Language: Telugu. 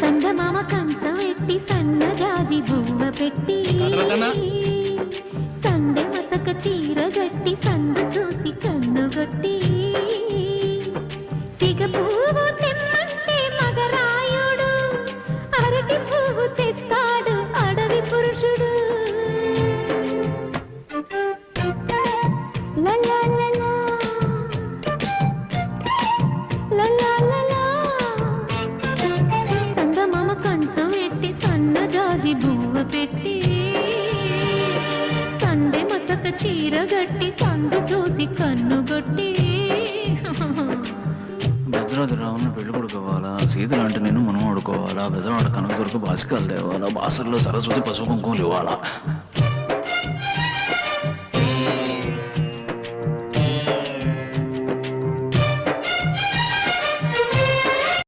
సంగమామ కంచం ఎట్టి సన్నజాజి బువ్వ పెట్టి సందె మసక చీర గట్టి సందు చూసి కన్నుగొట్టి సిగ పువ్వు తెమ్మంటే మగరాయుడు అరటి పువ్వు తెస్తాడు అడవి పురుషుడు. లలా లలా లలా లలా సంగమామ కంచం ఎట్టి సన్నజాజి బువ్వ పెట్టి సందె మసక చీర గట్టి సందు చూసి కన్నుగొట్టి. భద్రాద్రి రావుని పెళ్లి కొడుకోవాలా, సీత లాంటి నేను మనం ఆడుకోవాలా, బెదవాడ కనకదుర్గ బాసికాలు తేవాలా, బాసర్లో సరస్వతి పసుపు కుంకుమలు ఇవ్వాలా.